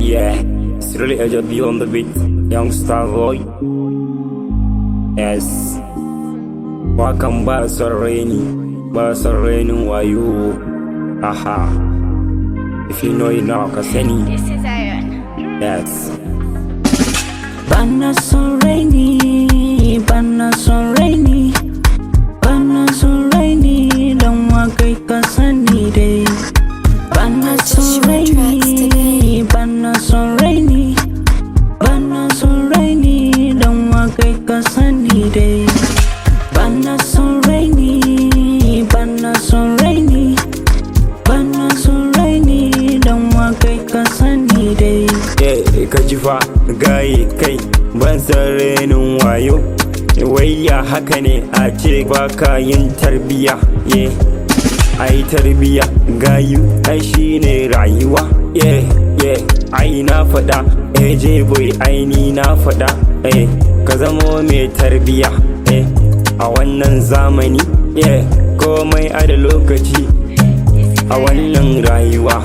Yeah, it's really Aj Biu on the beat, youngster boy. Yes, wakan ba Son Reni, ba Son Renin wayo. Aha, if you know, you know, ka sani. This is Iron. Yes. Bana Son Reni, bana Son Reni, bana Son Reni, dan wa kai ka sani dai. Bana Son Reni, bana Son Reni, bana Son Reni, dan wa kai ka sani dai. Bana Son Reni, bana Son Reni, bana Son Reni, dan wa kai ka sani dai. Ka ji fa gaye kai ban san renin wayo. Wayya haka ne a ce ba ka yin tarbiya. Ai tarbiya gayu ai shine rayuwa. Ai na faɗa je boy ai ni na faɗa. Ka zamo mai tarbiya a wannan zamani. Komai a da lokaci a wannan rayuwa.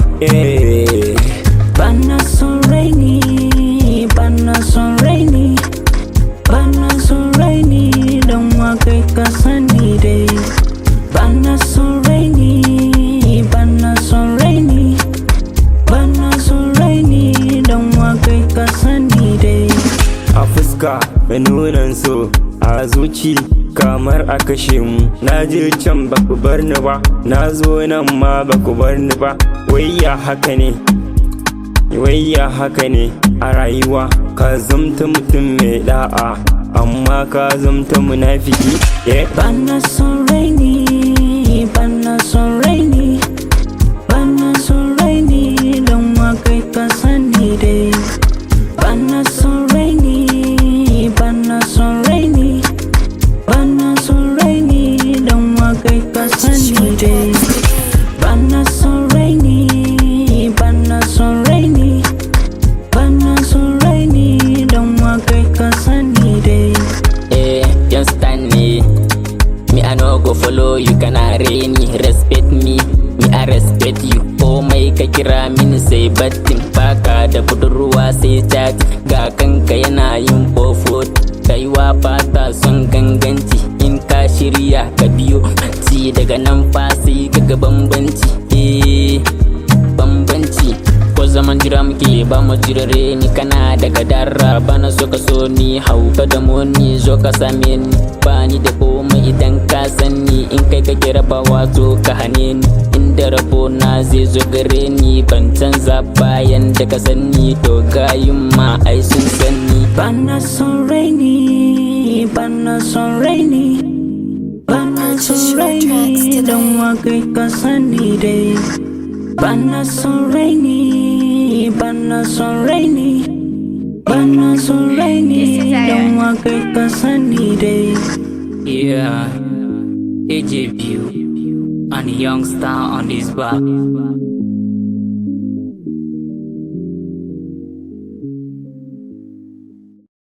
Bana Son Reni, bana Son Reni, bana Son Reni, dan wa kai ka sani dai. Bana Son Reni, bana Son Reni, bana Son Reni, dan wa kai ka sani dai. A fuska nunan so, a zuci kamar a kashe mu. Na je can baku bar ni ba, na zo nan ma baku bar ni ba. Wayya haka ne, wayya haka ne a rayuwa. Ka zamta mutum mai da'a amma ka zamta munafiki. Bana Son Reni, bana Son Reni, bana Son Reni, dan wa kai ka sani dai. Bana Son Reni, bana Son Reni, bana Son Reni, dan wa kai ka sani dai. Bana Son Reni, bana Son Reni, bana Son Reni, dan wa kai ka sani dai. Don't stand me. Me I no go follow you, kana reni. Respect me, me I respect you. Oh mai ka kira mini sai battin. Baka da budurwa sai chat. Ga kanka yana yin fofo. Kaiwa fata son ganganci. In ka shirya ka biyo ci daga nan fa sai kaga bambanci. Bambanci ko zaman jira muke ba mu jirare ni. Kana daga dara bana so ka so ni. Hauka da moni zo ka same ni. Bani da komai idan ka sani. In kai ka kira ba wato ka hane ni. Inda rabo na zai zo gare ni. Ban canza bayan da ka sani. To gayun ma ai sun sani. Bana Son Reni, bana Son Reni, bana Son Reni, dan wa kai ka sani dai. Bana Son Reni, bana Son Reni, bana Son Reni, dan wa kai ka sani dai. Yeah, Aj Biu and young star on his back.